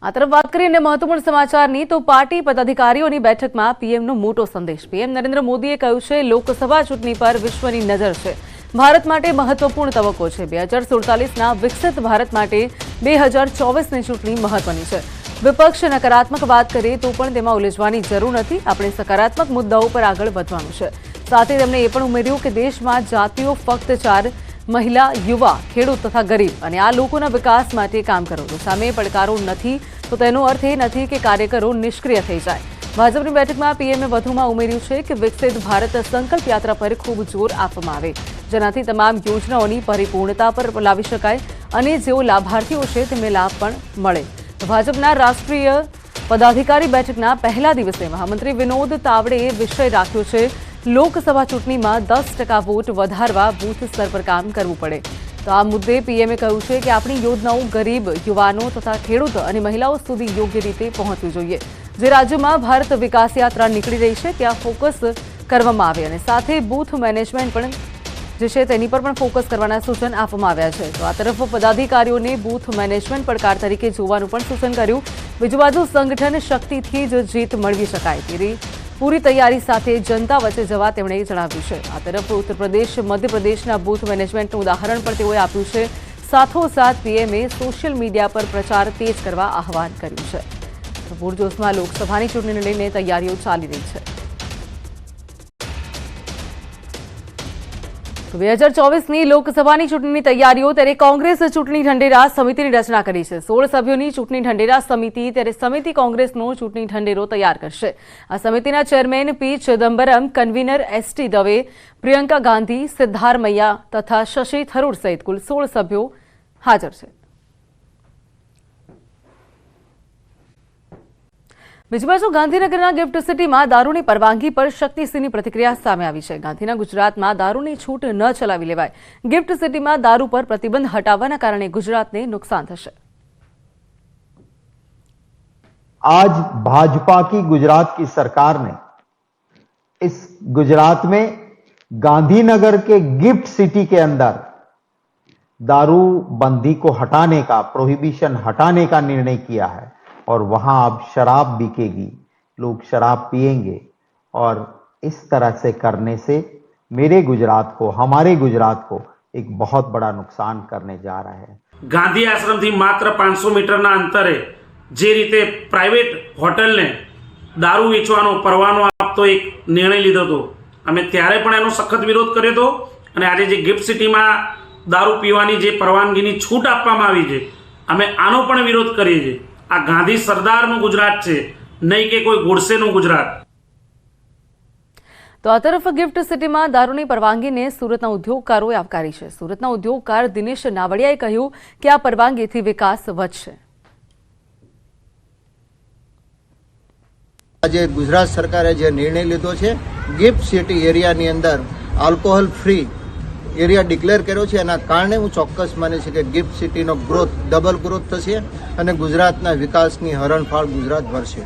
આ તરફ વાત કરીએ મહત્વપૂર્ણ સમાચારની તો પાર્ટી પદાધિકારીઓની બેઠકમાં પીએમનો મોટો સંદેશ। પીએમ નરેન્દ્ર મોદીએ કહ્યું છે લોકસભા ચૂંટણી પર વિશ્વની નજર છે। ભારત માટે મહત્વપૂર્ણ તબક્કો છે। 2047ના વિકસિત ભારત માટે 2024ની ચૂંટણી મહત્વની છે। વિપક્ષ નકારાત્મક વાત કરે તો પણ તેમાં ઉલઝવાની જરૂર નથી। આપણે સકારાત્મક મુદ્દાઓ પર આગળ વધવાનું છે। સાથે તેમણે એ પણ ઉમેર્યું કે દેશમાં જાતિઓ ફક્ત 4 महिला, युवा, खेडूत तथा गरीब અને આ લોકોના વિકાસ માટે કામ કરો। તો સામે પડકારો નથી તો તેનો અર્થ એ નથી કે કાર્યકરો નિષ્ક્રિય થઈ જાય। ભાજપની બેઠકમાં પીએમએ વધુમાં ઉમેર્યું છે કે વિકસિત ભારત સંકલ્પ યાત્રા પર ખૂબ જોર આપવામાં આવે, જેનાથી તમામ યોજનાઓની પરિપૂર્ણતા પર લાવી શકાય અને જેઓ લાભાર્થીઓ છે તેમને લાભ પણ મળે। તો ભાજપના રાષ્ટ્રીય પદાધિકારી બેઠકના પહેલા દિવસે મહામંત્રી વિનોદ તાવડેએ વિષય રાખ્યો છે લોકસભા ચૂંટણીમાં 10% વોટ વધારવા બૂથ સ્તર પર કામ કરવું પડે। તો આ મુદ્દે પીએમએ કહ્યું છે કે આપણી યોજનાઓ ગરીબ, યુવાનો તથા ખેડૂત અને મહિલાઓ સુધી યોગ્ય રીતે પહોંચવી જોઈએ। જે રાજ્યોમાં ભારત વિકાસ યાત્રા નીકળી રહી છે ત્યાં ફોકસ કરવામાં આવે અને સાથે બૂથ મેનેજમેન્ટ પણ જે છે તેની પર પણ ફોકસ કરવાના સૂચન આપવામાં આવ્યા છે। તો આ તરફ પદાધિકારીઓને બૂથ મેનેજમેન્ટ પડકાર તરીકે જોવાનું પણ સૂચન કર્યું। બીજી બાજુ સંગઠન શક્તિથી જ જીત મેળવી શકાય તેવી પૂરી તૈયારી સાથે જનતા વચ્ચે જવા તેમણે જણાવ્યું છે। આ તરફ ઉત્તર પ્રદેશ, મધ્યપ્રદેશના બૂથ મેનેજમેન્ટનું ઉદાહરણ પણ તેઓએ આપ્યું છે। સાથોસાથ પીએમએ સોશિયલ મીડિયા પર પ્રચાર તેજ કરવા આહવાન કર્યું છે। પૂરજોશમાં લોકસભાની ચૂંટણીને લઈને તૈયારીઓ ચાલી રહી છે। 2024ની લોકસભાની ચૂંટણીની તૈયારીઓ ત્યારે કોંગ્રેસ ચૂંટણી ઢંઢેરા સમિતિની રચના કરી છે। 16 સભ્યોની ચૂંટણી ઢંઢેરા સમિતિ ત્યારે સમિતિ કોંગ્રેસનો ચૂંટણી ઢંઢેરો તૈયાર કરશે। આ સમિતિના ચેરમેન પી ચિદમ્બરમ, કન્વીનર એસટી દવે, પ્રિયંકા ગાંધી, સિદ્ધાર્થ મૈયા તથા શશી થરૂર સહિત કુલ 16 સભ્યો હાજર છે। બીજી બાજુ ગાંધીનગરના ગિફ્ટ સિટીમાં દારૂની પરવાનગી પર શક્તિસિંહની પ્રતિક્રિયા સામે આવી છે। ગાંધીના ગુજરાતમાં દારૂની છૂટ ન ચલાવી લેવાય। ગિફ્ટ સિટીમાં દારૂ પર પ્રતિબંધ હટાવવાના કારણે ગુજરાતને नुकसान થશે। आज भाजपा की गुजरात की सरकार ने इस गुजरात में गांधीनगर के गिफ्ट सिटी के अंदर दारू बंदी को हटाने का, प्रोहिबिशन हटाने का निर्णय किया है और वहां अब शराब बिकेगी, लोग शराब पिएंगे और इस तरह से करने से मेरे गुजरात को, हमारे गुजरात को एक बहुत बड़ा नुकसान करने जा रहा है। गांधी आश्रम थी मात्र 500 मीटरना अंतरे जे रीते प्राइवेट होटल ने दारू वेचવાનો પરવાનો આપતો એક નિર્ણય લીધો હતો, અમે ત્યારે પણ એનો સખત વિરોધ કર્યો હતો અને આજે જે ગિફ્ટ સિટીમાં દારૂ પીવાની જે પરવાનગીની છૂટ આપવામાં આવી છે અમે આનો પણ વિરોધ કરીએ છીએ। આ ગાંધી સરદારનું ગુજરાત છે, નહીં કે કોઈ ગોડસેનું ગુજરાત। તો આ તરફ ગિફ્ટ સિટીમાં દારૂની પરવાનગીને સુરતના ઉદ્યોગકારોએ આવકારી છે। સુરતના ઉદ્યોગકાર દિનેશ નાવડિયાએ કહ્યું કે આ પરવાનગીથી વિકાસ વધશે। આજે ગુજરાત સરકારે જે નિર્ણય લીધો છે ગિફ્ટ સિટી એરિયાની અંદર આલ્કોહોલ ફ્રી એરિયા ડિક્લેર કર્યો છે, એના કારણે હું ચોક્કસ માનું છું કે ગિફ્ટ સિટીનો ગ્રોથ, ડબલ ગ્રોથ થશે અને ગુજરાતના વિકાસની હરણફાળ ગુજરાત ભરશે।